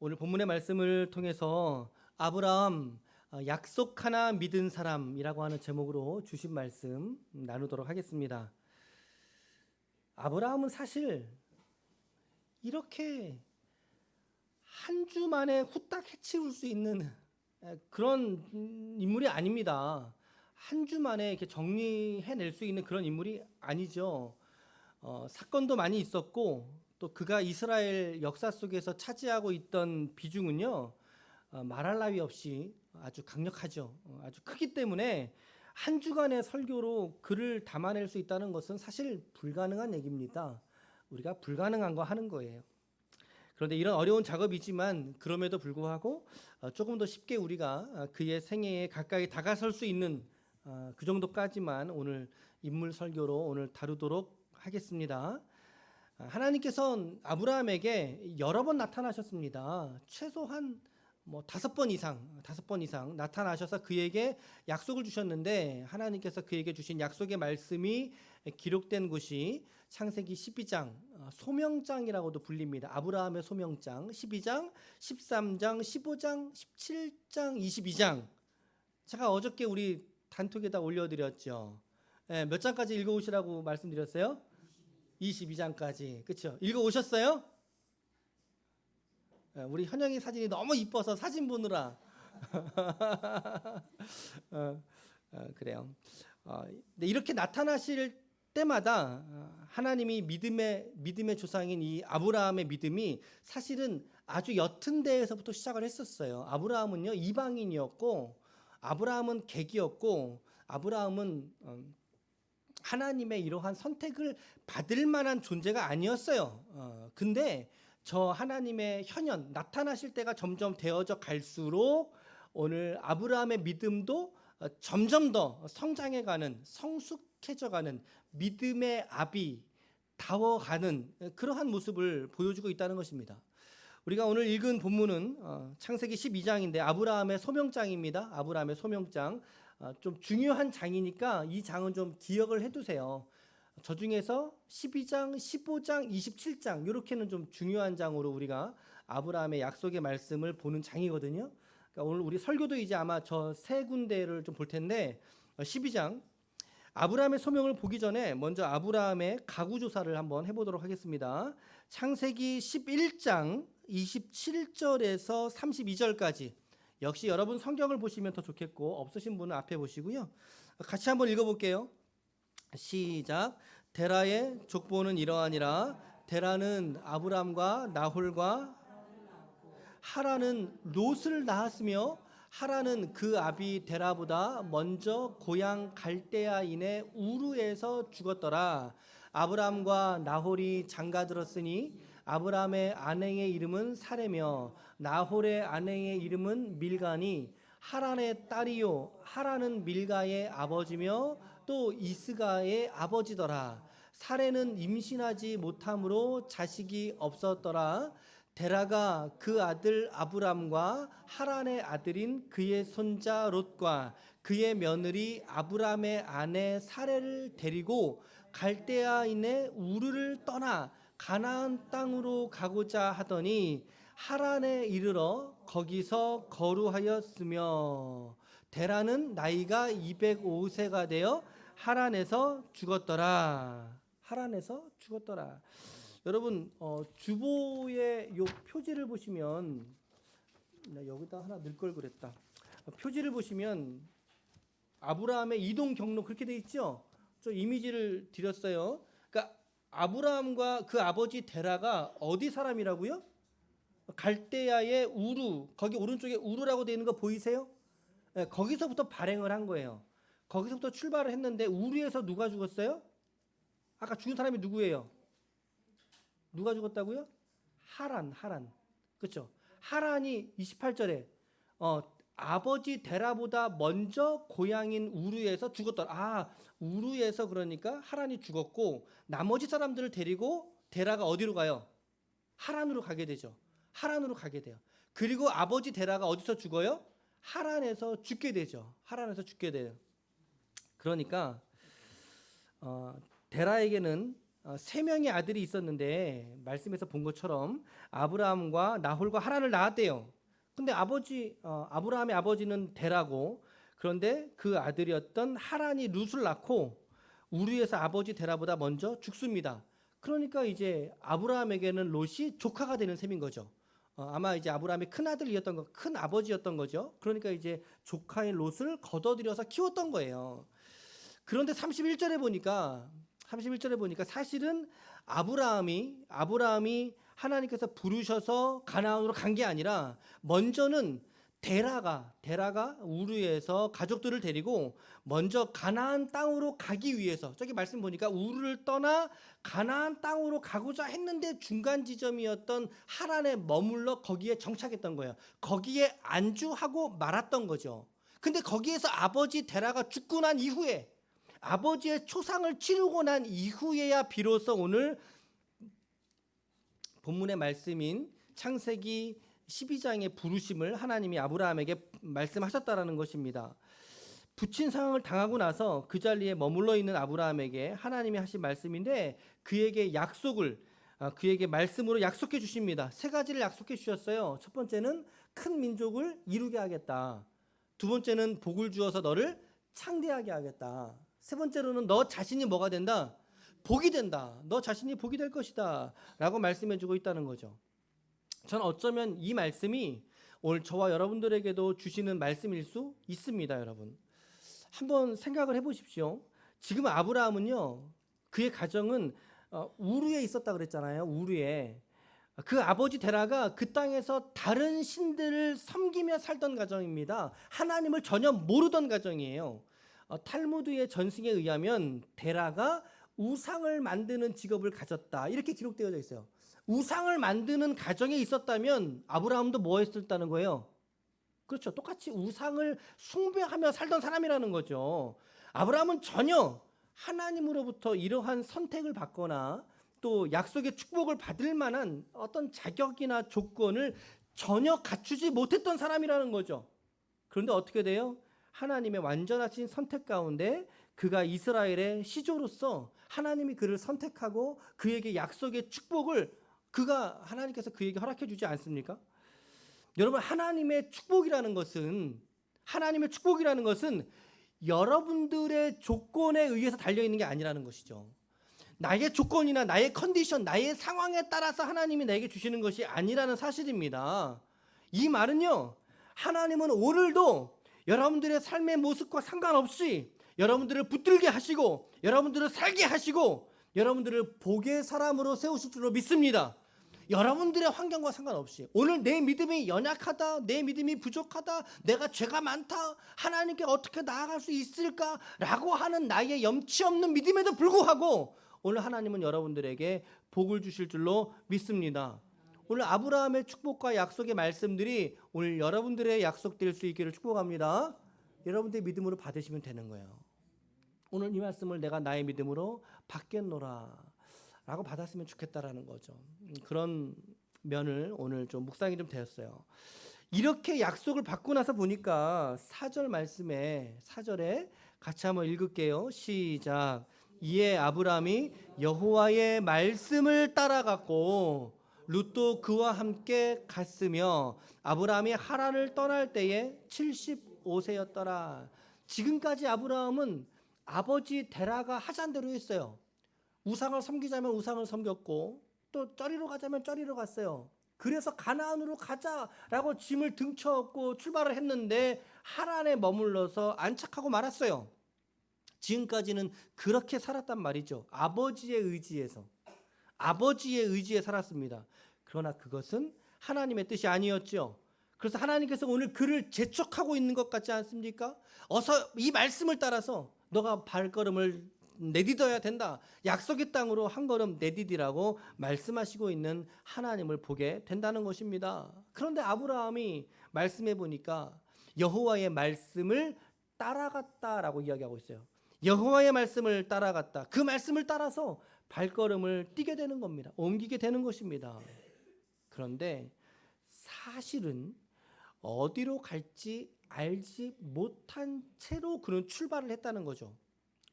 오늘 본문의 말씀을 통해서 아브라함 약속 하나 믿은 사람이라고 하는 제목으로 주신 말씀 나누도록 하겠습니다. 아브라함은 사실 이렇게 한 주 만에 후딱 해치울 수 있는 그런 인물이 아닙니다. 한 주 만에 이렇게 정리해낼 수 있는 그런 인물이 아니죠. 사건도 많이 있었고 또 그가 이스라엘 역사 속에서 차지하고 있던 비중은요, 말할 나위 없이 아주 강력하죠. 아주 크기 때문에 한 주간의 설교로 그를 담아낼 수 있다는 것은 사실 불가능한 얘기입니다. 우리가 불가능한 거 하는 거예요. 그런데 이런 어려운 작업이지만 그럼에도 불구하고 조금 더 쉽게 우리가 그의 생애에 가까이 다가설 수 있는 그 정도까지만 오늘 인물 설교로 오늘 다루도록 하겠습니다. 하나님께서는 아브라함에게 여러 번 나타나셨습니다. 최소한 5번 이상 나타나셔서 그에게 약속을 주셨는데, 하나님께서 그에게 주신 약속의 말씀이 기록된 곳이 창세기 12장 소명장이라고도 불립니다. 아브라함의 소명장 12장, 13장, 15장, 17장, 22장. 제가 어저께 우리 단톡에다 올려드렸죠. 몇 장까지 읽어오시라고 말씀드렸어요? 22장까지. 그렇죠? 읽어오셨어요? 우리 현영이 사진이 너무 이뻐서 사진 보느라 그래요. 이렇게 나타나실 때마다 하나님이 믿음의 조상인 이 아브라함의 믿음이 사실은 아주 옅은 데에서부터 시작을 했었어요. 아브라함은요, 이방인이었고, 아브라함은 객이었고, 아브라함은 하나님의 이러한 선택을 받을 만한 존재가 아니었어요. 근데 저 하나님의 현현 나타나실 때가 점점 되어져 갈수록 오늘 아브라함의 믿음도 점점 더 성장해가는, 성숙해져가는, 믿음의 압이 다워가는 그러한 모습을 보여주고 있다는 것입니다. 우리가 오늘 읽은 본문은 창세기 12장인데 아브라함의 소명장입니다. 아브라함의 소명장. 좀 중요한 장이니까 이 장은 좀 기억을 해두세요. 저 중에서 12장, 15장, 27장 이렇게는 좀 중요한 장으로 우리가 아브라함의 약속의 말씀을 보는 장이거든요. 그러니까 오늘 우리 설교도 이제 아마 저 세 군데를 좀 볼 텐데, 12장 아브라함의 소명을 보기 전에 먼저 아브라함의 가구 조사를 한번 해보도록 하겠습니다. 창세기 11장 27절에서 32절까지. 역시 여러분 성경을 보시면 더 좋겠고 없으신 분은 앞에 보시고요. 같이 한번 읽어볼게요. 시작. 데라의 족보는 이러하니라. 데라는 아브람과 나홀과 하란은 롯을 낳았으며 하란은 그 아비 데라보다 먼저 고향 갈대아인의 우르에서 죽었더라. 아브람과 나홀이 장가들었으니 아브람의 아내의 이름은 사레며 나홀의 아내의 이름은 밀가니 하란의 딸이요 하란은 밀가의 아버지며 또 이스가의 아버지더라. 사레는 임신하지 못함으로 자식이 없었더라. 데라가 그 아들 아브람과 하란의 아들인 그의 손자 롯과 그의 며느리 아브람의 아내 사레를 데리고 갈대아인의 우르를 떠나 가나안 땅으로 가고자 하더니 하란에 이르러 거기서 거루하였으며 데라는 나이가 205세가 되어 하란에서 죽었더라. 하란에서 죽었더라. 여러분 주보의 요 표지를 보시면, 나 여기다 하나 넣을 걸 그랬다. 표지를 보시면 아브라함의 이동 경로 그렇게 돼 있죠. 저 이미지를 드렸어요. 그러니까 아브라함과 그 아버지 데라가 어디 사람이라고요? 갈대아의 우르, 거기 오른쪽에 우르라고 되어 있는 거 보이세요? 네, 거기서부터 발행을 한 거예요. 거기서부터 출발을 했는데 우르에서 누가 죽었어요? 아까 죽은 사람이 누구예요? 누가 죽었다고요? 하란. 그렇죠? 하란이 28절에 아버지 데라보다 먼저 고향인 우르에서 죽었더라. 우르에서 그러니까 하란이 죽었고 나머지 사람들을 데리고 데라가 어디로 가요? 하란으로 가게 되죠. 하란으로 가게 돼요. 그리고 아버지 데라가 어디서 죽어요? 하란에서 죽게 되죠. 하란에서 죽게 돼요. 그러니까 데라에게는 세 명의 아들이 있었는데 말씀에서 본 것처럼 아브라함과 나홀과 하란을 낳았대요. 근데 아브라함의 아버지는 데라고, 그런데 그 아들이었던 하란이 룻을 낳고 우르에서 아버지 데라보다 먼저 죽습니다. 그러니까 이제 아브라함에게는 롯이 조카가 되는 셈인 거죠. 아마 이제 아브라함의 큰 아들이었던 거, 큰 아버지였던 거죠. 그러니까 이제 조카인 롯을 거둬들여서 키웠던 거예요. 그런데 31절에 보니까 사실은 아브라함이 하나님께서 부르셔서 가나안으로 간 게 아니라 먼저는 데라가 우르에서 가족들을 데리고 먼저 가나안 땅으로 가기 위해서, 저기 말씀 보니까 우르를 떠나 가나안 땅으로 가고자 했는데 중간 지점이었던 하란에 머물러 거기에 정착했던 거예요. 거기에 안주하고 말았던 거죠. 근데 거기에서 아버지 데라가 죽고 난 이후에, 아버지의 초상을 치르고 난 이후에야 비로소 오늘 본문의 말씀인 창세기 12장의 부르심을 하나님이 아브라함에게 말씀하셨다라는 것입니다. 부친 상황을 당하고 나서 그 자리에 머물러 있는 아브라함에게 하나님이 하신 말씀인데, 그에게 말씀으로 약속해 주십니다. 세 가지를 약속해 주셨어요. 첫 번째는 큰 민족을 이루게 하겠다. 두 번째는 복을 주어서 너를 창대하게 하겠다. 세 번째로는 너 자신이 뭐가 된다? 복이 된다. 너 자신이 복이 될 것이다 라고 말씀해 주고 있다는 거죠. 저는 어쩌면 이 말씀이 오늘 저와 여러분들에게도 주시는 말씀일 수 있습니다. 여러분, 한번 생각을 해보십시오. 지금 아브라함은요, 그의 가정은 우르에 있었다 그랬잖아요. 우르에. 그 아버지 데라가 그 땅에서 다른 신들을 섬기며 살던 가정입니다. 하나님을 전혀 모르던 가정이에요. 탈무드의 전승에 의하면 데라가 우상을 만드는 직업을 가졌다, 이렇게 기록되어져 있어요. 우상을 만드는 가정에 있었다면 아브라함도 뭐 했었다는 거예요? 그렇죠. 똑같이 우상을 숭배하며 살던 사람이라는 거죠. 아브라함은 전혀 하나님으로부터 이러한 선택을 받거나 또 약속의 축복을 받을 만한 어떤 자격이나 조건을 전혀 갖추지 못했던 사람이라는 거죠. 그런데 어떻게 돼요? 하나님의 완전하신 선택 가운데 그가 이스라엘의 시조로서 하나님이 그를 선택하고 그에게 약속의 축복을 하나님께서 그에게 허락해 주지 않습니까? 여러분, 하나님의 축복이라는 것은 여러분들의 조건에 의해서 달려있는 게 아니라는 것이죠. 나의 조건이나 나의 컨디션, 나의 상황에 따라서 하나님이 나에게 주시는 것이 아니라는 사실입니다. 이 말은요, 하나님은 오늘도 여러분들의 삶의 모습과 상관없이 여러분들을 붙들게 하시고 여러분들을 살게 하시고 여러분들을 복의 사람으로 세우실 줄로 믿습니다. 여러분들의 환경과 상관없이 오늘 내 믿음이 연약하다, 내 믿음이 부족하다, 내가 죄가 많다, 하나님께 어떻게 나아갈 수 있을까라고 하는 나의 염치 없는 믿음에도 불구하고 오늘 하나님은 여러분들에게 복을 주실 줄로 믿습니다. 오늘 아브라함의 축복과 약속의 말씀들이 오늘 여러분들의 약속될 수 있기를 축복합니다. 여러분들의 믿음으로 받으시면 되는 거예요. 오늘 이 말씀을 내가 나의 믿음으로 받겠노라 라고 받았으면 좋겠다라는 거죠. 그런 면을 오늘 좀 묵상이 좀 되었어요. 이렇게 약속을 받고 나서 보니까 4절에 같이 한번 읽을게요. 시작. 이에 아브라함이 여호와의 말씀을 따라갔고 룻도 그와 함께 갔으며 아브라함이 하란을 떠날 때에 75세였더라. 지금까지 아브라함은 아버지 데라가 하자는 대로 했어요. 우상을 섬기자면 우상을 섬겼고 또 저리로 가자면 저리로 갔어요. 그래서 가나안으로 가자라고 짐을 등쳐업고 출발을 했는데 하란에 머물러서 안착하고 말았어요. 지금까지는 그렇게 살았단 말이죠. 아버지의 의지에 살았습니다. 그러나 그것은 하나님의 뜻이 아니었죠. 그래서 하나님께서 오늘 그를 재촉하고 있는 것 같지 않습니까? 어서 이 말씀을 따라서 너가 발걸음을 내딛어야 된다. 약속의 땅으로 한 걸음 내디디라고 말씀하시고 있는 하나님을 보게 된다는 것입니다. 그런데 아브라함이 말씀해 보니까 여호와의 말씀을 따라갔다라고 이야기하고 있어요. 여호와의 말씀을 따라갔다. 그 말씀을 따라서 발걸음을 띄게 되는 겁니다. 옮기게 되는 것입니다. 그런데 사실은 어디로 갈지 알지 못한 채로 그는 출발을 했다는 거죠.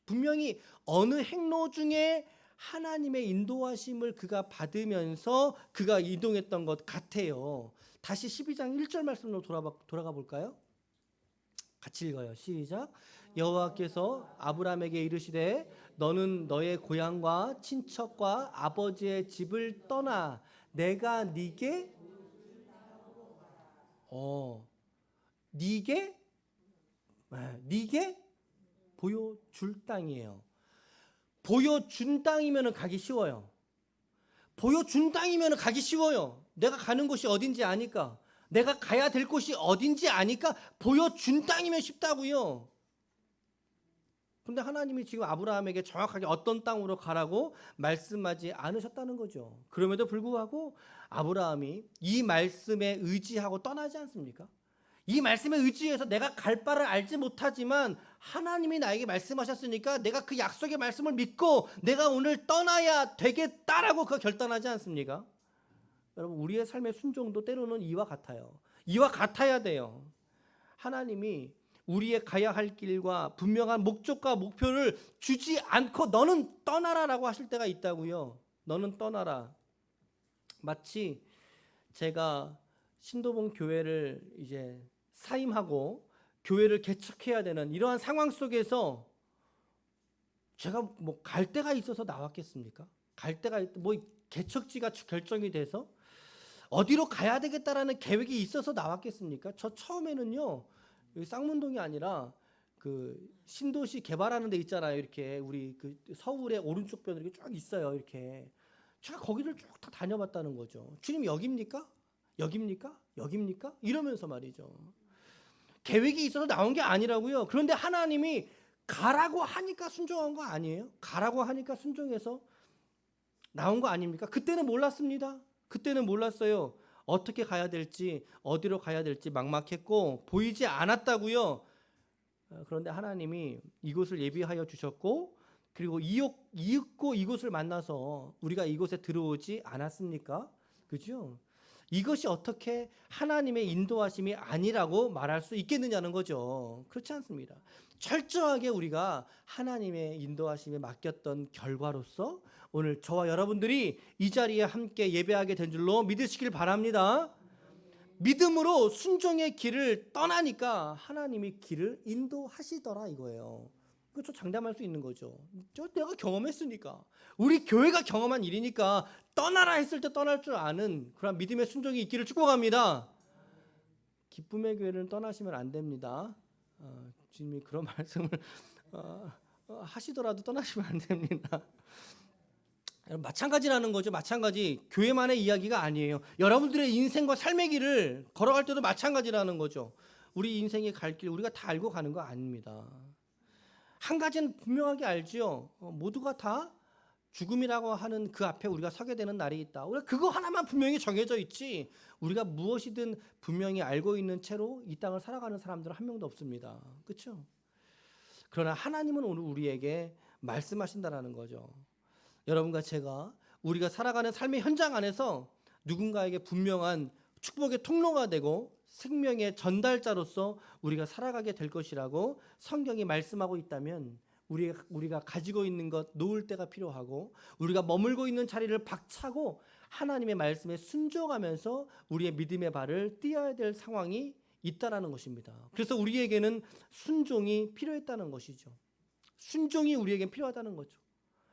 분명히 어느 행로 중에 하나님의 인도하심을 그가 받으면서 그가 이동했던 것 같아요. 다시 12장 1절 말씀으로 돌아가 볼까요? 같이 읽어요. 시작. 여호와께서 아브라함에게 이르시되 너는 너의 고향과 친척과 아버지의 집을 떠나 내가 네게 네게 네게 보여줄 땅이에요. 보여준 땅이면 가기 쉬워요. 보여준 땅이면 가기 쉬워요. 내가 가는 곳이 어딘지 아니까, 내가 가야 될 곳이 어딘지 아니까 보여준 땅이면 쉽다고요. 근데 하나님이 지금 아브라함에게 정확하게 어떤 땅으로 가라고 말씀하지 않으셨다는 거죠. 그럼에도 불구하고 아브라함이 이 말씀에 의지하고 떠나지 않습니까? 이 말씀에 의지해서 내가 갈 바를 알지 못하지만 하나님이 나에게 말씀하셨으니까 내가 그 약속의 말씀을 믿고 내가 오늘 떠나야 되겠다라고 그 결단하지 않습니까? 여러분, 우리의 삶의 순종도 때로는 이와 같아요. 이와 같아야 돼요. 하나님이 우리의 가야 할 길과 분명한 목적과 목표를 주지 않고 너는 떠나라라고 하실 때가 있다고요. 너는 떠나라. 마치 제가 신도봉 교회를 이제 사임하고 교회를 개척해야 되는 이러한 상황 속에서 제가 뭐 갈 데가 있어서 나왔겠습니까? 갈 데가 뭐 개척지가 결정이 돼서 어디로 가야 되겠다라는 계획이 있어서 나왔겠습니까? 저 처음에는요, 쌍문동이 아니라 그 신도시 개발하는 데 있잖아요. 이렇게 우리 그 서울의 오른쪽 변으로 이렇게 쭉 있어요. 이렇게 제가 거기를 쭉 다 다녀봤다는 거죠. 주님 여기입니까? 여기입니까? 여기입니까? 이러면서 말이죠. 계획이 있어서 나온 게 아니라고요. 그런데 하나님이 가라고 하니까 순종한 거 아니에요? 가라고 하니까 순종해서 나온 거 아닙니까? 그때는 몰랐습니다. 그때는 몰랐어요. 어떻게 가야 될지, 어디로 가야 될지 막막했고 보이지 않았다고요. 그런데 하나님이 이곳을 예비하여 주셨고, 그리고 이윽고 이곳을 만나서 우리가 이곳에 들어오지 않았습니까? 그죠? 이것이 어떻게 하나님의 인도하심이 아니라고 말할 수 있겠느냐는 거죠. 그렇지 않습니다. 철저하게 우리가 하나님의 인도하심에 맡겼던 결과로서 오늘 저와 여러분들이 이 자리에 함께 예배하게 된 줄로 믿으시길 바랍니다. 믿음으로 순종의 길을 떠나니까 하나님이 길을 인도하시더라 이거예요. 그렇죠. 장담할 수 있는 거죠. 내가 경험했으니까, 우리 교회가 경험한 일이니까 떠나라 했을 때 떠날 줄 아는 그런 믿음의 순종이 있기를 축복합니다. 기쁨의 교회를 떠나시면 안 됩니다. 주님이 그런 말씀을 하시더라도 떠나시면 안 됩니다. 마찬가지라는 거죠. 마찬가지. 교회만의 이야기가 아니에요. 여러분들의 인생과 삶의 길을 걸어갈 때도 마찬가지라는 거죠. 우리 인생의 갈 길 우리가 다 알고 가는 거 아닙니다. 한 가지는 분명하게 알지요. 모두가 다 죽음이라고 하는 그 앞에 우리가 서게 되는 날이 있다. 우리가 그거 하나만 분명히 정해져 있지, 우리가 무엇이든 분명히 알고 있는 채로 이 땅을 살아가는 사람들은 한 명도 없습니다. 그렇죠? 그러나 하나님은 오늘 우리에게 말씀하신다라는 거죠. 여러분과 제가 우리가 살아가는 삶의 현장 안에서 누군가에게 분명한 축복의 통로가 되고 생명의 전달자로서 우리가 살아가게 될 것이라고 성경이 말씀하고 있다면, 우리가 가지고 있는 것 놓을 때가 필요하고 우리가 머물고 있는 자리를 박차고 하나님의 말씀에 순종하면서 우리의 믿음의 발을 띄어야 될 상황이 있다라는 것입니다. 그래서 우리에게는 순종이 필요했다는 것이죠. 순종이 우리에겐 필요하다는 거죠.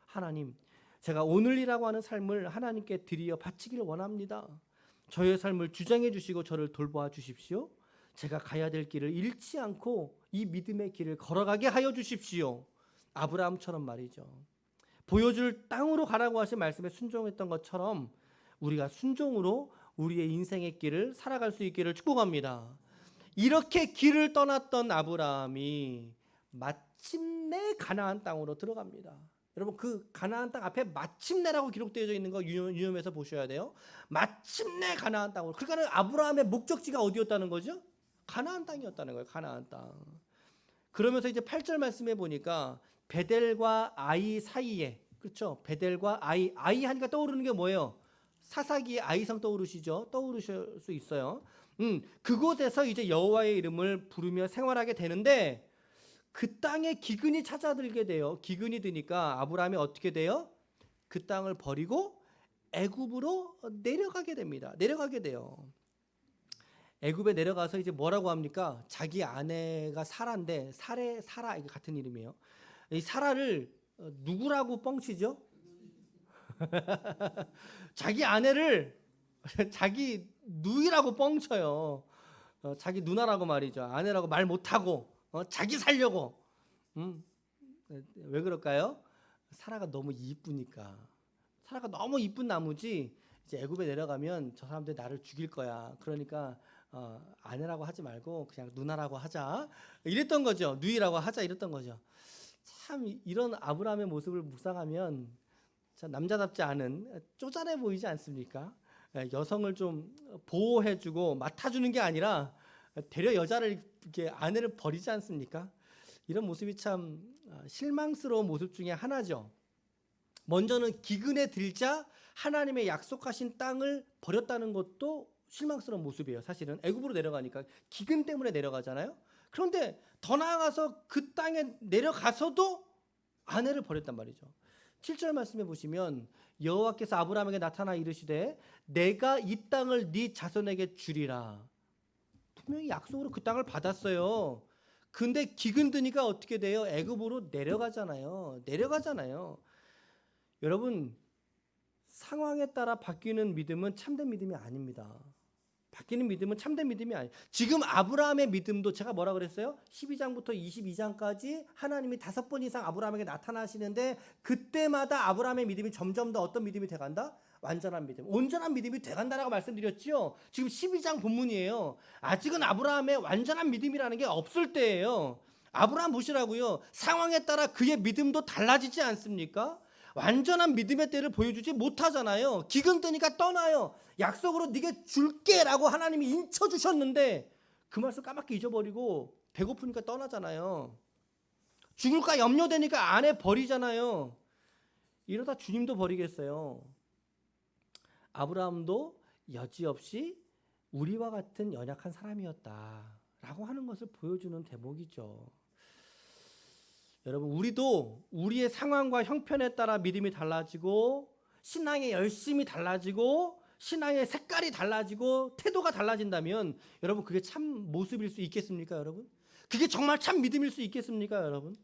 하나님, 제가 오늘이라고 하는 삶을 하나님께 드리어 바치기를 원합니다. 저의 삶을 주장해 주시고 저를 돌보아 주십시오. 제가 가야 될 길을 잃지 않고 이 믿음의 길을 걸어가게 하여 주십시오. 아브라함처럼 말이죠. 보여줄 땅으로 가라고 하신 말씀에 순종했던 것처럼 우리가 순종으로 우리의 인생의 길을 살아갈 수 있기를 축복합니다. 이렇게 길을 떠났던 아브라함이 마침내 가나안 땅으로 들어갑니다. 여러분, 그 가나안 땅 앞에 마침내라고 기록되어 있는 거 유념해서 보셔야 돼요. 마침내 가나안 땅으로. 그러니까 아브라함의 목적지가 어디였다는 거죠? 가나안 땅이었다는 거예요. 가나안 땅. 그러면서 이제 8절 말씀해 보니까 베델과 아이 사이에, 그렇죠? 베델과 아이 하니까 떠오르는 게 뭐예요? 사사기의 아이성 떠오르실 수 있어요. 그곳에서 이제 여호와의 이름을 부르며 생활하게 되는데, 그 땅에 기근이 찾아들게 돼요. 기근이 드니까 아브라함이 어떻게 돼요? 그 땅을 버리고 애굽으로 내려가게 됩니다. 내려가게 돼요. 애굽에 내려가서 이제 뭐라고 합니까? 자기 아내가 사라인데 사라 이게 같은 이름이에요. 이 사라를 누구라고 뻥치죠? 자기 아내를 자기 누이라고 뻥쳐요. 자기 누나라고 말이죠. 아내라고 말 못하고 자기 살려고. 왜 그럴까요? 사라가 너무 이쁘니까. 사라가 너무 이쁜 나무지 이제 애굽에 내려가면 저 사람들 나를 죽일 거야. 그러니까 아내라고 하지 말고 그냥 누나라고 하자. 이랬던 거죠. 누이라고 하자 이랬던 거죠. 참 이런 아브라함의 모습을 묵상하면 참 남자답지 않은 쪼잔해 보이지 않습니까? 여성을 좀 보호해주고 맡아주는 게 아니라 되려 여자를 이렇게 아내를 버리지 않습니까? 이런 모습이 참 실망스러운 모습 중에 하나죠. 먼저는 기근에 들자 하나님의 약속하신 땅을 버렸다는 것도 실망스러운 모습이에요. 사실은 애굽으로 내려가니까 기근 때문에 내려가잖아요. 그런데 더 나아가서 그 땅에 내려가서도 아내를 버렸단 말이죠. 7절 말씀해 보시면 여호와께서 아브라함에게 나타나 이르시되 내가 이 땅을 네 자손에게 주리라. 분명히 약속으로 그 땅을 받았어요. 근데 기근 드니까 어떻게 돼요? 애굽으로 내려가잖아요. 여러분, 상황에 따라 바뀌는 믿음은 참된 믿음이 아닙니다. 바뀌는 믿음은 참된 믿음이 아니에요. 지금 아브라함의 믿음도 제가 뭐라 그랬어요? 12장부터 22장까지 하나님이 5번 이상 아브라함에게 나타나시는데 그때마다 아브라함의 믿음이 점점 더 어떤 믿음이 돼간다? 완전한 믿음, 온전한 믿음이 돼간다라고 말씀드렸죠. 지금 12장 본문이에요. 아직은 아브라함의 완전한 믿음이라는 게 없을 때예요. 아브라함 보시라고요. 상황에 따라 그의 믿음도 달라지지 않습니까? 완전한 믿음의 때를 보여주지 못하잖아요. 기근 뜨니까 떠나요. 약속으로 네게 줄게라고 하나님이 인쳐주셨는데 그 말씀 까맣게 잊어버리고 배고프니까 떠나잖아요. 죽을까 염려되니까 아내 버리잖아요. 이러다 주님도 버리겠어요. 아브라함도 여지없이 우리와 같은 연약한 사람이었다라고 하는 것을 보여주는 대목이죠. 여러분, 우리도 우리의 상황과 형편에 따라 믿음이 달라지고 신앙의 열심이 달라지고 신앙의 색깔이 달라지고 태도가 달라진다면 여러분 그게 참 모습일 수 있겠습니까, 여러분? 그게 정말 참 믿음일 수 있겠습니까, 여러분?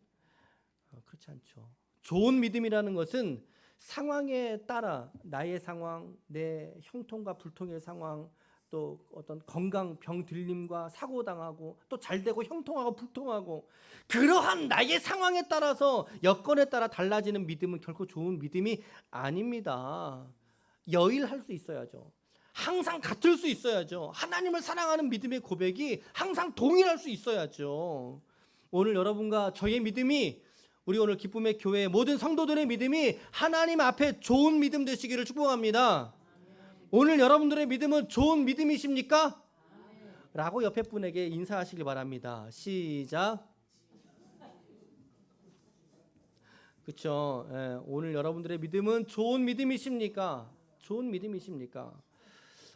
그렇지 않죠. 좋은 믿음이라는 것은 상황에 따라 나의 상황, 내 형통과 불통의 상황, 또 어떤 건강 병 들림과 사고 당하고 또 잘되고 형통하고 불통하고 그러한 나의 상황에 따라서 여건에 따라 달라지는 믿음은 결코 좋은 믿음이 아닙니다. 여일할 수 있어야죠. 항상 같을 수 있어야죠. 하나님을 사랑하는 믿음의 고백이 항상 동일할 수 있어야죠. 오늘 여러분과 저의 믿음이, 우리 오늘 기쁨의 교회의 모든 성도들의 믿음이 하나님 앞에 좋은 믿음 되시기를 축복합니다. 오늘 여러분들의 믿음은 좋은 믿음이십니까? 라고 옆에 분에게 인사하시길 바랍니다. 시작. 그렇죠. 오늘 여러분들의 믿음은 좋은 믿음이십니까? 좋은 믿음이십니까?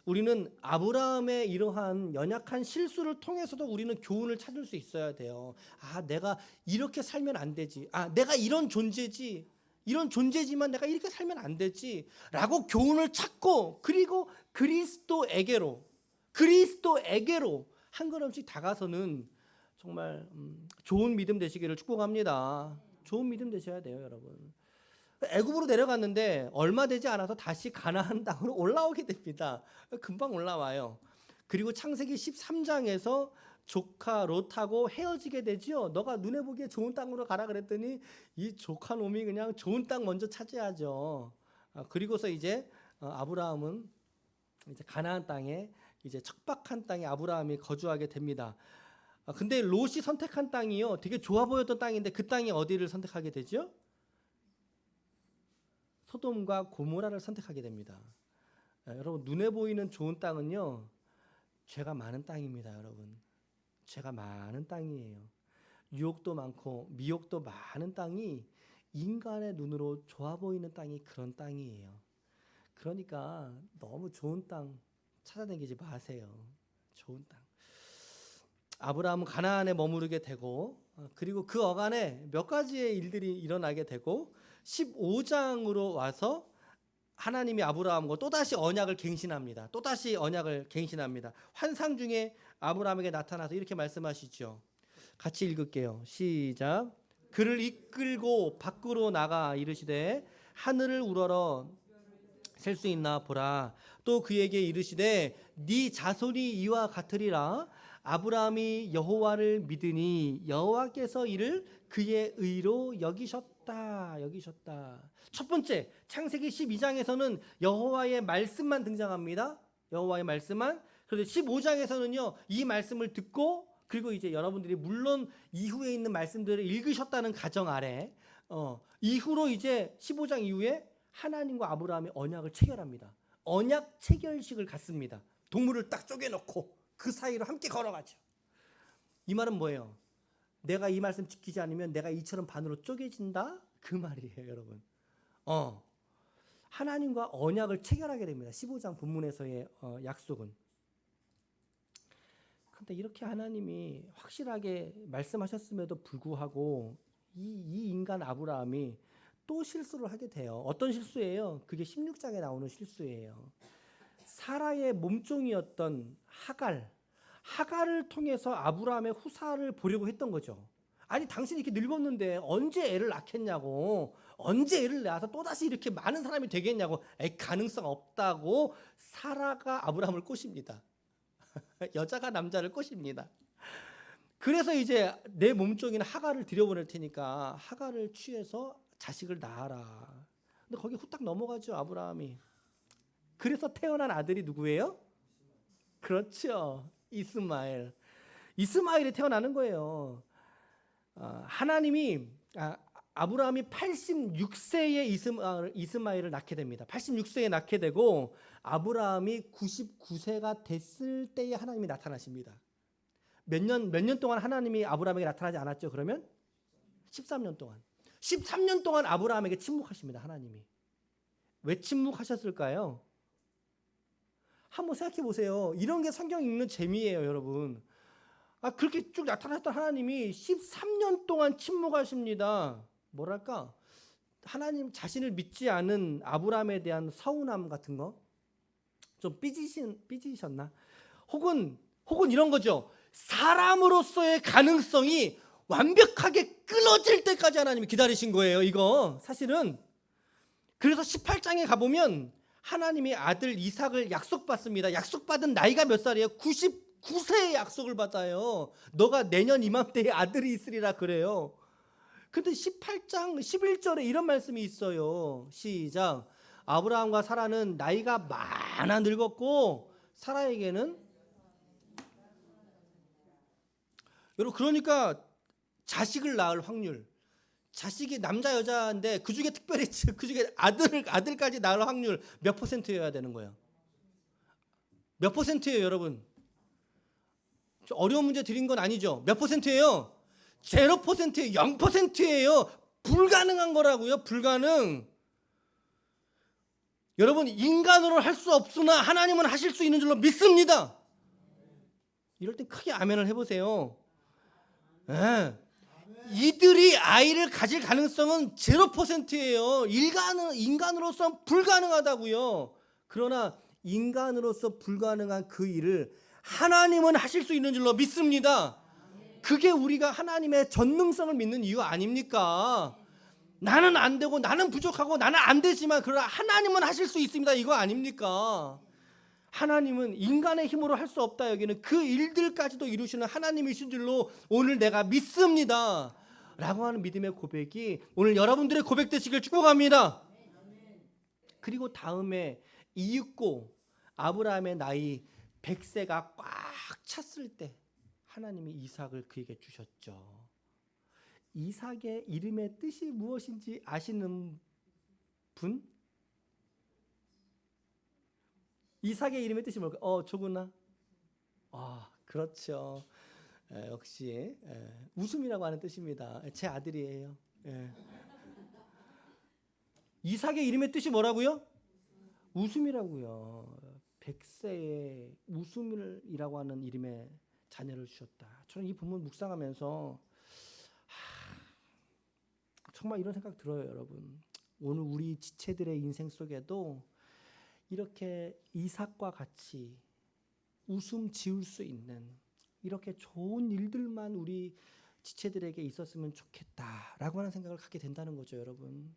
우리는 아브라함의 이러한 연약한 실수를 통해서도 우리는 교훈을 찾을 수 있어야 돼요. 아, 내가 이렇게 살면 안 되지. 아, 내가 이런 존재지. 이런 존재지만 내가 이렇게 살면 안 되지 라고 교훈을 찾고, 그리고 그리스도에게로 한 걸음씩 다가서는 정말 좋은 믿음 되시기를 축복합니다. 좋은 믿음 되셔야 돼요, 여러분. 애굽으로 내려갔는데 얼마 되지 않아서 다시 가나안 땅으로 올라오게 됩니다. 금방 올라와요. 그리고 창세기 13장에서 조카 롯하고 헤어지게 되지요. 너가 눈에 보기에 좋은 땅으로 가라 그랬더니 이 조카 놈이 그냥 좋은 땅 먼저 차지하죠. 그리고서 이제 아브라함은 이제 가나안 땅에, 이제 척박한 땅에 아브라함이 거주하게 됩니다. 근데 롯이 선택한 땅이요, 되게 좋아 보였던 땅인데 그 땅이 어디를 선택하게 되죠? 소돔과 고모라를 선택하게 됩니다. 여러분, 눈에 보이는 좋은 땅은요, 죄가 많은 땅입니다, 여러분. 죄가 많은 땅이에요. 유혹도 많고 미혹도 많은 땅이 인간의 눈으로 좋아 보이는 땅이 그런 땅이에요. 그러니까 너무 좋은 땅 찾아다니지 마세요. 좋은 땅. 아브라함은 가나안에 머무르게 되고, 그리고 그 어간에 몇 가지의 일들이 일어나게 되고, 15장으로 와서 하나님이 아브라함과 또다시 언약을 갱신합니다. 또다시 언약을 갱신합니다. 환상 중에 아브라함에게 나타나서 이렇게 말씀하시죠. 같이 읽을게요. 시작. 그를 이끌고 밖으로 나가 이르시되 하늘을 우러러 셀 수 있나 보라. 또 그에게 이르시되 네 자손이 이와 같으리라. 아브라함이 여호와를 믿으니 여호와께서 이를 그의 의로 여기셨다. 첫 번째, 창세기 12장에서는 여호와의 말씀만 등장합니다. 여호와의 말씀만. 그런데 15장에서는요, 이 말씀을 듣고 그리고 이제 여러분들이 물론 이후에 있는 말씀들을 읽으셨다는 가정 아래 이후로 이제 15장 이후에 하나님과 아브라함이 언약을 체결합니다. 언약 체결식을 갖습니다. 동물을 딱 쪼개놓고 그 사이로 함께 걸어가죠. 이 말은 뭐예요? 내가 이 말씀 지키지 않으면 내가 이처럼 반으로 쪼개진다? 그 말이에요, 여러분. 하나님과 언약을 체결하게 됩니다. 15장 본문에서의 약속은. 그런데 이렇게 하나님이 확실하게 말씀하셨음에도 불구하고 이 인간 아브라함이 또 실수를 하게 돼요. 어떤 실수예요? 그게 16장에 나오는 실수예요. 사라의 몸종이었던 하갈을 통해서 아브라함의 후사를 보려고 했던 거죠. 아니 당신이 이렇게 늙었는데 언제 애를 낳겠냐고, 언제 애를 낳아서 또다시 이렇게 많은 사람이 되겠냐고, 가능성 없다고 사라가 아브라함을 꼬십니다. 여자가 남자를 꼬십니다. 그래서 이제 내 몸종인 하갈을 들여보낼 테니까 하갈을 취해서 자식을 낳아라. 근데 거기 후딱 넘어가죠, 아브라함이. 그래서 태어난 아들이 누구예요? 그렇죠, 이스마엘이 태어나는 거예요. 하나님이 아브라함이 86세에 이스마엘을 낳게 됩니다. 86세에 낳게 되고 아브라함이 99세가 됐을 때에 하나님이 나타나십니다. 몇 년 동안 하나님이 아브라함에게 나타나지 않았죠? 그러면 13년 동안 아브라함에게 침묵하십니다. 하나님이. 왜 침묵하셨을까요? 한번 생각해 보세요. 이런 게 성경 읽는 재미예요, 여러분. 그렇게 쭉 나타났던 하나님이 13년 동안 침묵하십니다. 뭐랄까? 하나님 자신을 믿지 않은 아브라함에 대한 서운함 같은 거? 좀 삐지셨나? 혹은 이런 거죠. 사람으로서의 가능성이 완벽하게 끊어질 때까지 하나님이 기다리신 거예요, 이거. 사실은. 그래서 18장에 가보면 하나님이 아들 이삭을 약속받습니다. 약속받은 나이가 몇 살이에요? 99세의 약속을 받아요. 너가 내년 이맘때에 아들이 있으리라 그래요. 근데 18장 11절에 이런 말씀이 있어요. 시작. 아브라함과 사라는 나이가 많아 늙었고 사라에게는, 여러분, 그러니까 자식을 낳을 확률, 자식이 남자 여자인데 그중에 특별히 그중에 아들까지 낳을 확률 몇 %여야 되는 거예요? 몇 %예요, 여러분? 어려운 문제 드린 건 아니죠? 몇 %예요? 0%예요. 0%예요. 불가능한 거라고요. 불가능. 여러분, 인간으로 할 수 없으나 하나님은 하실 수 있는 줄로 믿습니다. 이럴 때 크게 아멘을 해보세요. 네. 이들이 아이를 가질 가능성은 0%예요. 인간으로서 불가능하다고요. 그러나 인간으로서 불가능한 그 일을 하나님은 하실 수 있는 줄로 믿습니다. 그게 우리가 하나님의 전능성을 믿는 이유 아닙니까? 나는 안 되고 나는 부족하고 나는 안 되지만 그러나 하나님은 하실 수 있습니다, 이거 아닙니까? 하나님은 인간의 힘으로 할 수 없다, 여기는 그 일들까지도 이루시는 하나님이신 줄로 오늘 내가 믿습니다 라고 하는 믿음의 고백이 오늘 여러분들의 고백 되시길 축복합니다. 그리고 다음에 이윽고 아브라함의 나이 100세가 꽉 찼을 때 하나님이 이삭을 그에게 주셨죠. 이삭의 이름의 뜻이 무엇인지 아시는 분? 이삭의 이름의 뜻이 뭘까요? 조구나? 그렇죠. 역시 웃음이라고 하는 뜻입니다. 제 아들이에요. 이삭의 이름의 뜻이 뭐라고요? 웃음이라고요. 100세에 웃음이라고 하는 이름의 자녀를 주셨다. 저는 이 본문 묵상하면서 정말 이런 생각 들어요, 여러분. 오늘 우리 지체들의 인생 속에도 이렇게 이삭과 같이 웃음 지을 수 있는 이렇게 좋은 일들만 우리 지체들에게 있었으면 좋겠다라고 하는 생각을 갖게 된다는 거죠, 여러분.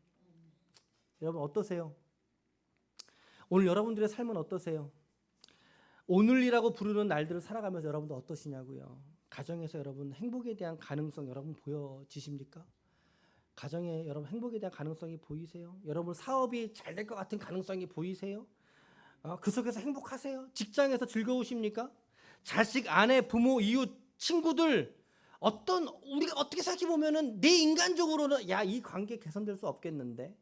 여러분 어떠세요? 오늘 여러분들의 삶은 어떠세요? 오늘이라고 부르는 날들을 살아가면서 여러분들 어떠시냐고요? 가정에서 여러분 행복에 대한 가능성 여러분 보여지십니까? 가정에 여러분 행복에 대한 가능성이 보이세요? 여러분 사업이 잘 될 것 같은 가능성이 보이세요? 그 속에서 행복하세요? 직장에서 즐거우십니까? 자식, 아내, 부모, 이웃, 친구들 우리가 어떻게 생각해 보면은 내 인간적으로는 야, 이 관계 개선될 수 없겠는데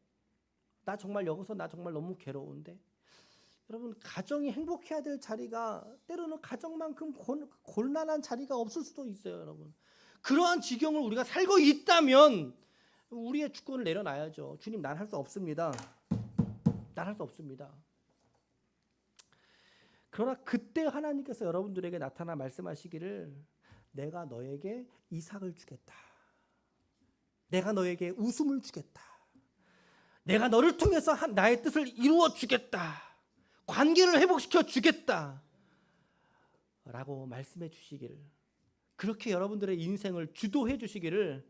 나 정말 너무 괴로운데 여러분 가정이 행복해야 될 자리가 때로는 가정만큼 곤란한 자리가 없을 수도 있어요, 여러분. 그러한 지경을 우리가 살고 있다면 우리의 주권을 내려놔야죠. 주님, 난 할 수 없습니다. 난 할 수 없습니다. 그러나 그때 하나님께서 여러분들에게 나타나 말씀하시기를 내가 너에게 이삭을 주겠다. 내가 너에게 웃음을 주겠다. 내가 너를 통해서 나의 뜻을 이루어 주겠다. 관계를 회복시켜 주겠다. 라고 말씀해 주시기를, 그렇게 여러분들의 인생을 주도해 주시기를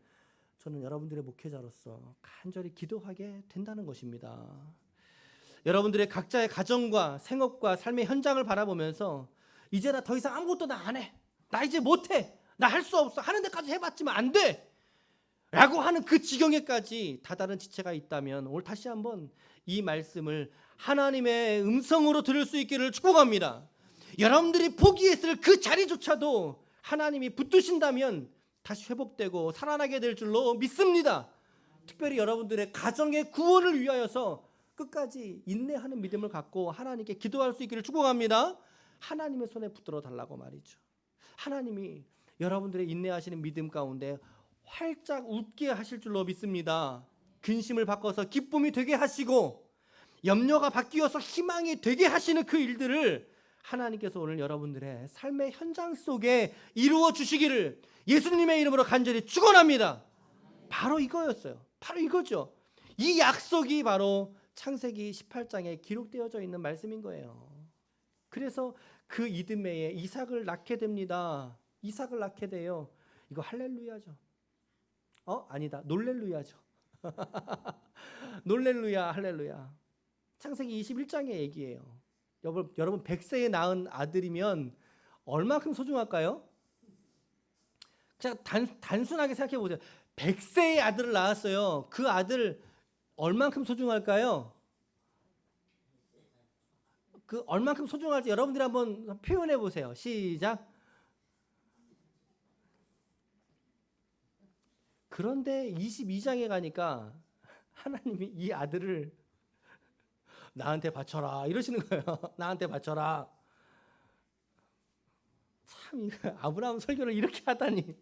저는 여러분들의 목회자로서 간절히 기도하게 된다는 것입니다. 여러분들의 각자의 가정과 생업과 삶의 현장을 바라보면서 이제 나 더 이상 아무것도 나 안 해. 나 이제 못해. 나 할 수 없어. 하는 데까지 해봤지만 안 돼. 라고 하는 그 지경에까지 다다른 지체가 있다면 오늘 다시 한번 이 말씀을 하나님의 음성으로 들을 수 있기를 축복합니다. 여러분들이 포기했을 그 자리조차도 하나님이 붙드신다면 다시 회복되고 살아나게 될 줄로 믿습니다. 특별히 여러분들의 가정의 구원을 위하여서 끝까지 인내하는 믿음을 갖고 하나님께 기도할 수 있기를 축복합니다. 하나님의 손에 붙들어 달라고 말이죠. 하나님이 여러분들의 인내하시는 믿음 가운데 활짝 웃게 하실 줄로 믿습니다. 근심을 바꿔서 기쁨이 되게 하시고 염려가 바뀌어서 희망이 되게 하시는 그 일들을 하나님께서 오늘 여러분들의 삶의 현장 속에 이루어 주시기를 예수님의 이름으로 간절히 축원합니다. 바로 이거였어요. 바로 이거죠. 이 약속이 바로 창세기 18장에 기록되어져 있는 말씀인 거예요. 그래서 그 이듬해에 이삭을 낳게 됩니다. 이삭을 낳게 돼요. 이거 할렐루야죠. 아니다. 놀렐루야죠. 놀렐루야, 할렐루야. 창세기 21장의 얘기예요. 여러분 100세에 낳은 아들이면 얼마큼 소중할까요? 그냥 단순하게 생각해 보세요. 100세의 아들을 낳았어요. 그 아들 얼만큼 소중할까요? 그 얼만큼 소중할지 여러분들이 한번 표현해 보세요. 시작. 그런데 22장에 가니까 하나님이 이 아들을 나한테 바쳐라 이러시는 거예요. 나한테 바쳐라. 참 이거 아브라함 설교를 이렇게 하다니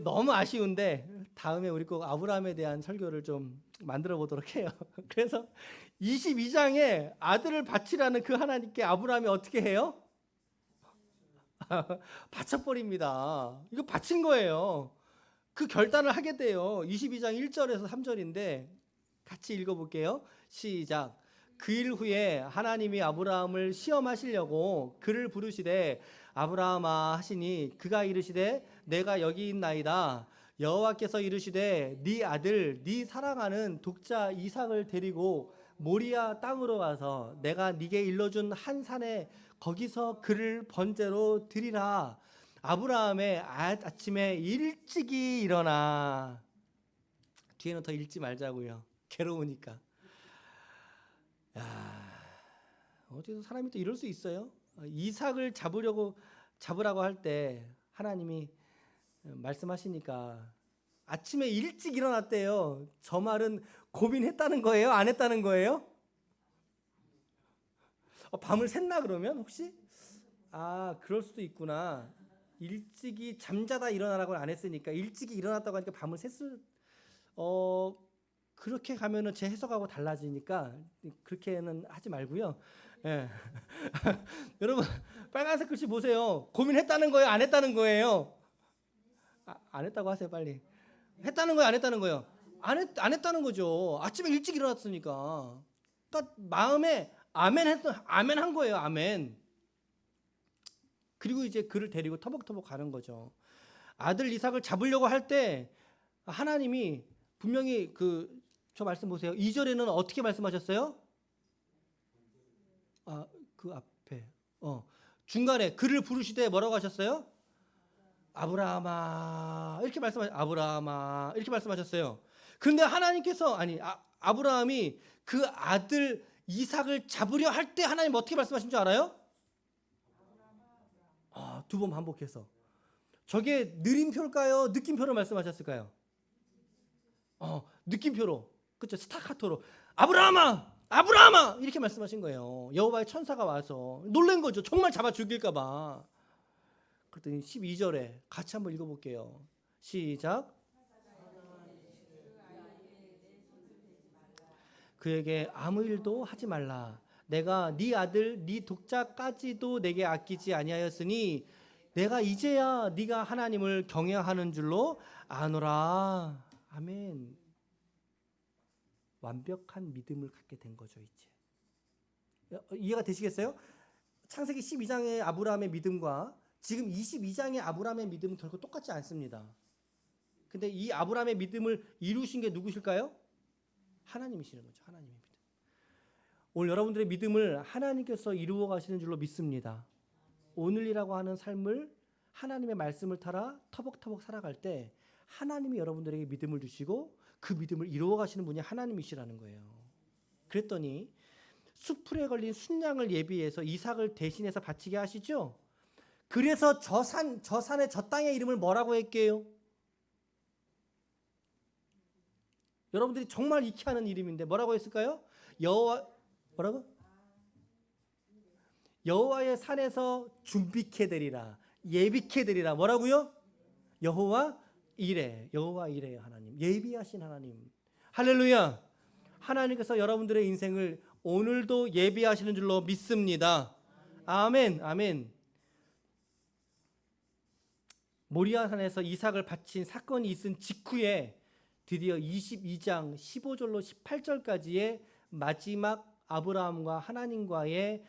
너무 아쉬운데 다음에 우리 꼭 아브라함에 대한 설교를 좀 만들어 보도록 해요. 그래서 22장에 아들을 바치라는 그 하나님께 아브라함이 어떻게 해요? 바쳐버립니다. 이거 바친 거예요. 그 결단을 하게 돼요. 22장 1절에서 3절인데 같이 읽어볼게요. 시작. 그 일 후에 하나님이 아브라함을 시험하시려고 그를 부르시되 아브라함아 하시니 그가 이르시되 내가 여기 있나이다. 여호와께서 이르시되 네 아들 네 사랑하는 독자 이삭을 데리고 모리아 땅으로 와서 내가 네게 일러준 한 산에 거기서 그를 번제로 드리라. 아브라함의 아침에 일찍이 일어나. 뒤에는 더 읽지 말자고요. 괴로우니까. 어디서 사람이 또 이럴 수 있어요? 이삭을 잡으라고 할 때 하나님이 말씀하시니까 아침에 일찍 일어났대요. 저 말은 고민했다는 거예요? 안 했다는 거예요? 밤을 샜나 그러면 혹시? 그럴 수도 있구나. 일찍이 잠자다 일어나라고는 안 했으니까 일찍이 일어났다고 하니까 밤을 샜을 그렇게 가면은 제 해석하고 달라지니까 그렇게는 하지 말고요. 예. 여러분 빨간색 글씨 보세요. 고민했다는 거예요? 안 했다는 거예요? 안 했다고 하세요 빨리. 했다는 거예요? 안 했다는 거예요? 안 했다는 거죠. 아침에 일찍 일어났으니까. 그러니까 마음에 아멘 한 거예요. 아멘. 그리고 이제 그를 데리고 터벅터벅 가는 거죠. 아들 이삭을 잡으려고 할 때 하나님이 분명히 저 말씀 보세요. 2절에는 어떻게 말씀하셨어요? 그 앞에 중간에 그를 부르시되 뭐라고 하셨어요? 아브라함아 이렇게 말씀하셨어요. 그런데 하나님께서 아브라함이 그 아들 이삭을 잡으려 할 때 하나님 어떻게 말씀하신 줄 알아요? 두 번 반복해서. 저게 느림표일까요? 느낌표로 말씀하셨을까요? 느낌표로. 그렇죠. 스타카토로 아브라함아 이렇게 말씀하신 거예요. 여호와의 천사가 와서 놀란 거죠. 정말 잡아 죽일까 봐. 그랬더니 12절에 같이 한번 읽어볼게요. 시작. 그에게 아무 일도 하지 말라. 내가 네 아들 네 독자까지도 내게 아끼지 아니하였으니 내가 이제야 네가 하나님을 경외하는 줄로 아노라. 아멘. 완벽한 믿음을 갖게 된 거죠. 이제 이해가 되시겠어요? 창세기 12장의 아브라함의 믿음과 지금 22장의 아브라함의 믿음은 결코 똑같지 않습니다. 근데 이 아브라함의 믿음을 이루신 게 누구실까요? 하나님이시는 거죠. 하나님의 믿음. 오늘 여러분들의 믿음을 하나님께서 이루어 가시는 줄로 믿습니다. 오늘이라고 하는 삶을 하나님의 말씀을 따라 터벅터벅 살아갈 때 하나님이 여러분들에게 믿음을 주시고 그 믿음을 이루어 가시는 분이 하나님이시라는 거예요. 그랬더니 수풀에 걸린 순양을 예비해서 이삭을 대신해서 바치게 하시죠. 그래서 저 산의 저 땅의 이름을 뭐라고 했게요? 여러분들이 정말 익히 하는 이름인데 뭐라고 했을까요? 뭐라고? 여호와의 산에서 준비케 되리라, 예비케 되리라. 뭐라고요? 여호와 이레 하나님, 예비하신 하나님. 할렐루야. 하나님께서 여러분들의 인생을 오늘도 예비하시는 줄로 믿습니다. 아멘. 아멘. 모리아산에서 이삭을 바친 사건이 있은 직후에 드디어 22장 15절로 18절까지의 마지막 아브라함과 하나님과의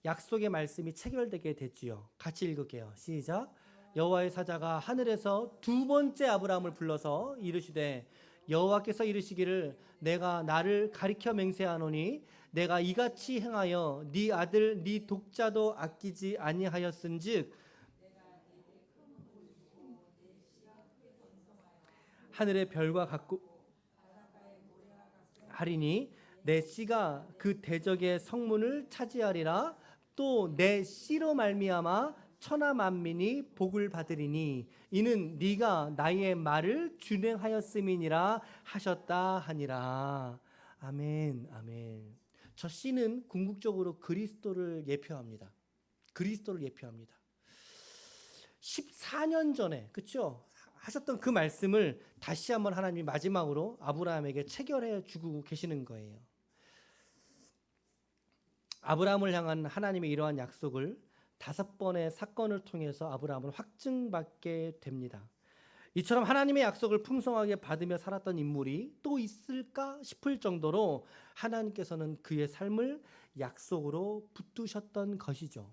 약속의 말씀이 체결되게 됐지요. 같이 읽을게요. 시작. 여호와의 사자가 하늘에서 두 번째 아브라함을 불러서 이르시되 여호와께서 이르시기를 내가 나를 가리켜 맹세하노니 내가 이같이 행하여 네 아들 네 독자도 아끼지 아니하였은즉 하늘의 별과 같고 하리니 내 씨가 그 대적의 성문을 차지하리라. 또 내 씨로 말미암아 천하 만민이 복을 받으리니 이는 네가 나의 말을 준행하였음이니라 하셨다 하니라. 아멘. 아멘. 저 씨는 궁극적으로 그리스도를 예표합니다. 그리스도를 예표합니다. 14년 전에 그렇죠? 하셨던 그 말씀을 다시 한번 하나님이 마지막으로 아브라함에게 체결해 주고 계시는 거예요. 아브라함을 향한 하나님의 이러한 약속을 5번의 사건을 통해서 아브라함은 확증받게 됩니다. 이처럼 하나님의 약속을 풍성하게 받으며 살았던 인물이 또 있을까 싶을 정도로 하나님께서는 그의 삶을 약속으로 붙드셨던 것이죠.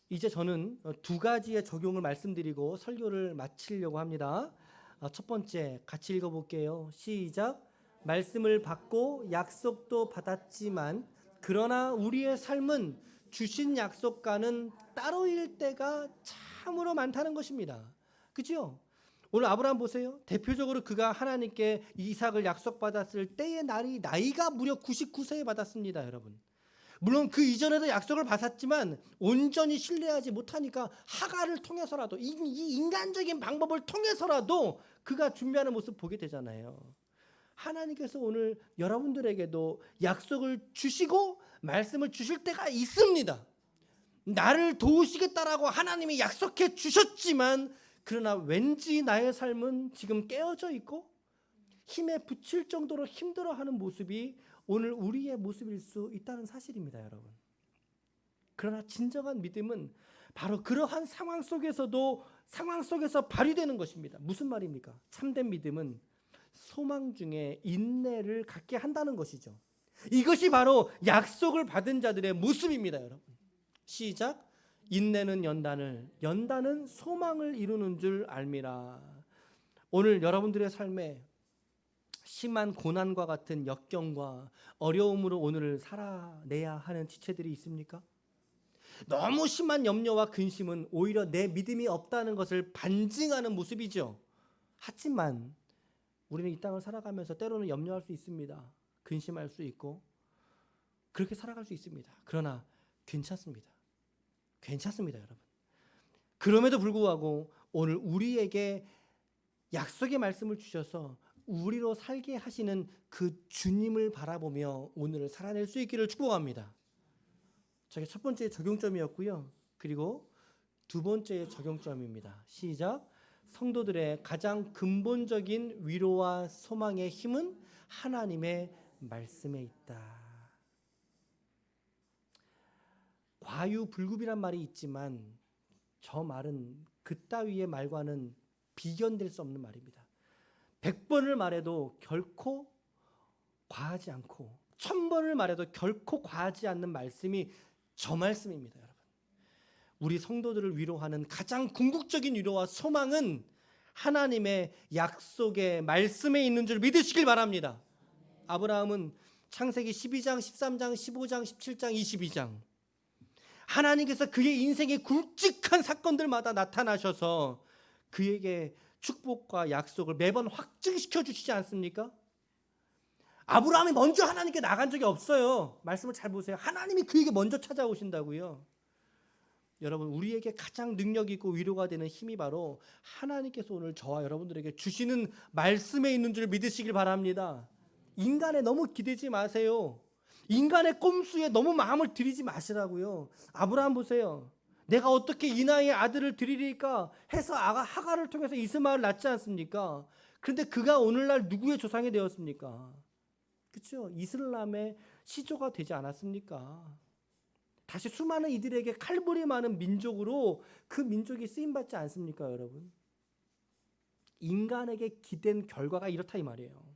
이제 저는 두 가지의 적용을 말씀드리고 설교를 마치려고 합니다. 첫 번째 같이 읽어볼게요. 시작. 말씀을 받고 약속도 받았지만 그러나 우리의 삶은 주신 약속과는 따로일 때가 참으로 많다는 것입니다. 그죠? 오늘 아브라함 보세요. 대표적으로 그가 하나님께 이삭을 약속받았을 때의 나이가 무려 99세에 받았습니다. 여러분. 물론 그 이전에도 약속을 받았지만 온전히 신뢰하지 못하니까 하갈을 통해서라도 이 인간적인 방법을 통해서라도 그가 준비하는 모습 보게 되잖아요. 하나님께서 오늘 여러분들에게도 약속을 주시고 말씀을 주실 때가 있습니다. 나를 도우시겠다라고 하나님이 약속해 주셨지만 그러나 왠지 나의 삶은 지금 깨어져 있고 힘에 부칠 정도로 힘들어하는 모습이 오늘 우리의 모습일 수 있다는 사실입니다. 여러분. 그러나 진정한 믿음은 바로 그러한 상황 속에서 발휘되는 것입니다. 무슨 말입니까? 참된 믿음은 소망 중에 인내를 갖게 한다는 것이죠. 이것이 바로 약속을 받은 자들의 모습입니다, 여러분. 시작. 인내는 연단은 소망을 이루는 줄 알미라. 오늘 여러분들의 삶에 심한 고난과 같은 역경과 어려움으로 오늘을 살아내야 하는 지체들이 있습니까? 너무 심한 염려와 근심은 오히려 내 믿음이 없다는 것을 반증하는 모습이죠. 하지만 우리는 이 땅을 살아가면서 때로는 염려할 수 있습니다. 근심할 수 있고 그렇게 살아갈 수 있습니다. 그러나 괜찮습니다. 괜찮습니다, 여러분. 그럼에도 불구하고 오늘 우리에게 약속의 말씀을 주셔서 우리로 살게 하시는 그 주님을 바라보며 오늘을 살아낼 수 있기를 축복합니다. 저게 첫 번째 적용점이었고요. 그리고 두 번째 적용점입니다. 시작. 성도들의 가장 근본적인 위로와 소망의 힘은 하나님의 말씀에 있다. 과유불급이란 말이 있지만 저 말은 그따위의 말과는 비견될 수 없는 말입니다. 100번을 말해도 결코 과하지 않고 1000번을 말해도 결코 과하지 않는 말씀이 저 말씀입니다, 여러분. 우리 성도들을 위로하는 가장 궁극적인 위로와 소망은 하나님의 약속의 말씀에 있는 줄 믿으시길 바랍니다. 아브라함은 창세기 12장, 13장, 15장, 17장, 22장 하나님께서 그의 인생의 굵직한 사건들마다 나타나셔서 그에게 축복과 약속을 매번 확증시켜 주시지 않습니까? 아브라함이 먼저 하나님께 나간 적이 없어요. 말씀을 잘 보세요. 하나님이 그에게 먼저 찾아오신다고요. 여러분, 우리에게 가장 능력 있고 위로가 되는 힘이 바로 하나님께서 오늘 저와 여러분들에게 주시는 말씀에 있는 줄 믿으시길 바랍니다. 인간에 너무 기대지 마세요. 인간의 꼼수에 너무 마음을 들이지 마시라고요. 아브라함 보세요. 내가 어떻게 이 나이에 아들을 드리리까 해서 하갈을 통해서 이스마엘을 낳지 않습니까? 그런데 그가 오늘날 누구의 조상이 되었습니까? 그렇죠? 이슬람의 시조가 되지 않았습니까? 다시 수많은 이들에게 칼불이 많은 민족으로 그 민족이 쓰임받지 않습니까, 여러분? 인간에게 기댄 결과가 이렇다 이 말이에요.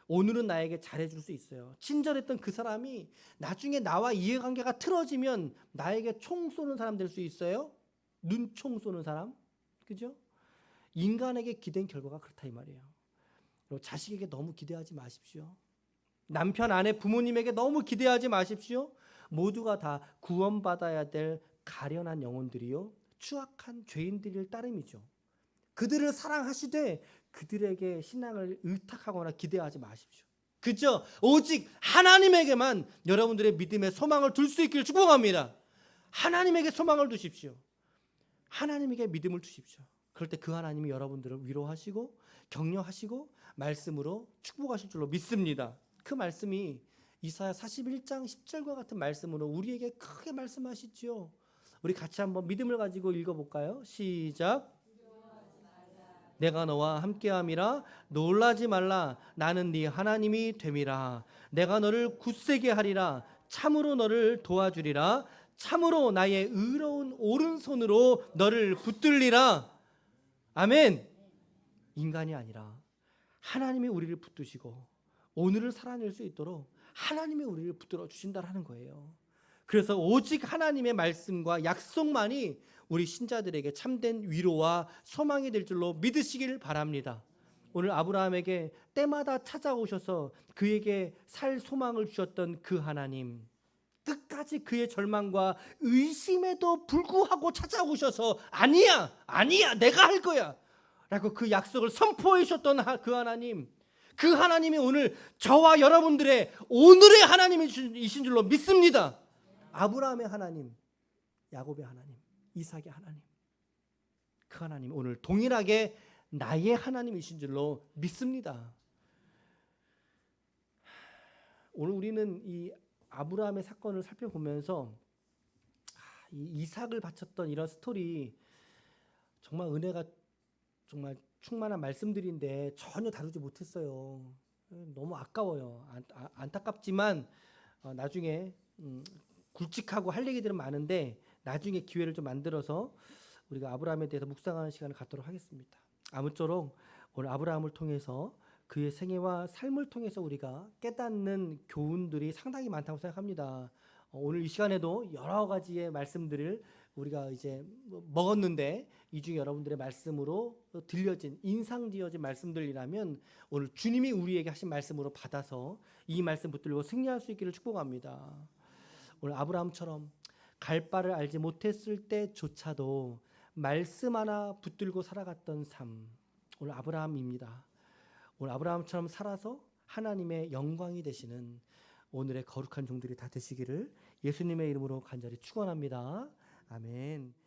오늘은 나에게 잘해줄 수 있어요. 친절했던 그 사람이 나중에 나와 이해관계가 틀어지면 나에게 총 쏘는 사람 될 수 있어요. 눈총 쏘는 사람. 그죠? 인간에게 기댄 결과가 그렇다 이 말이에요. 자식에게 너무 기대하지 마십시오. 남편, 아내, 부모님에게 너무 기대하지 마십시오. 모두가 다 구원받아야 될 가련한 영혼들이요, 추악한 죄인들일 따름이죠. 그들을 사랑하시되 그들에게 신앙을 의탁하거나 기대하지 마십시오. 그죠? 오직 하나님에게만 여러분들의 믿음의 소망을 둘 수 있기를 축복합니다. 하나님에게 소망을 두십시오. 하나님에게 믿음을 두십시오. 그럴 때 그 하나님이 여러분들을 위로하시고 격려하시고 말씀으로 축복하실 줄로 믿습니다. 그 말씀이 이사야 41장 10절과 같은 말씀으로 우리에게 크게 말씀하시죠. 우리 같이 한번 믿음을 가지고 읽어볼까요? 시작. 내가 너와 함께함이라 놀라지 말라. 나는 네 하나님이 됨이라. 내가 너를 굳세게 하리라. 참으로 너를 도와주리라. 참으로 나의 의로운 오른손으로 너를 붙들리라. 아멘. 인간이 아니라 하나님이 우리를 붙드시고 오늘을 살아낼 수 있도록 하나님이 우리를 붙들어 주신다라는 거예요. 그래서 오직 하나님의 말씀과 약속만이 우리 신자들에게 참된 위로와 소망이 될 줄로 믿으시길 바랍니다. 오늘 아브라함에게 때마다 찾아오셔서 그에게 살 소망을 주셨던 그 하나님, 끝까지 그의 절망과 의심에도 불구하고 찾아오셔서 아니야 내가 할 거야 라고 그 약속을 선포해 주셨던 그 하나님, 그 하나님이 오늘 저와 여러분들의 오늘의 하나님이신 줄로 믿습니다. 아브라함의 하나님, 야곱의 하나님, 이삭의 하나님, 그 하나님 오늘 동일하게 나의 하나님이신 줄로 믿습니다. 오늘 우리는 이 아브라함의 사건을 살펴보면서 이 이삭을 바쳤던 이런 스토리, 정말 은혜가 정말 충만한 말씀들인데 전혀 다루지 못했어요. 너무 아까워요. 안타깝지만 나중에 굵직하고 할 얘기들은 많은데 나중에 기회를 좀 만들어서 우리가 아브라함에 대해서 묵상하는 시간을 갖도록 하겠습니다. 아무쪼록 오늘 아브라함을 통해서 그의 생애와 삶을 통해서 우리가 깨닫는 교훈들이 상당히 많다고 생각합니다. 오늘 이 시간에도 여러 가지의 말씀들을 우리가 이제 먹었는데 이 중에 여러분들의 말씀으로 들려진 인상지어진 말씀들이라면 오늘 주님이 우리에게 하신 말씀으로 받아서 이 말씀 붙들고 승리할 수 있기를 축복합니다. 오늘 아브라함처럼 갈 바를 알지 못했을 때조차도 말씀 하나 붙들고 살아갔던 삶, 오늘 아브라함입니다. 오늘 아브라함처럼 살아서 하나님의 영광이 되시는 오늘의 거룩한 종들이 다 되시기를 예수님의 이름으로 간절히 축원합니다. 아멘.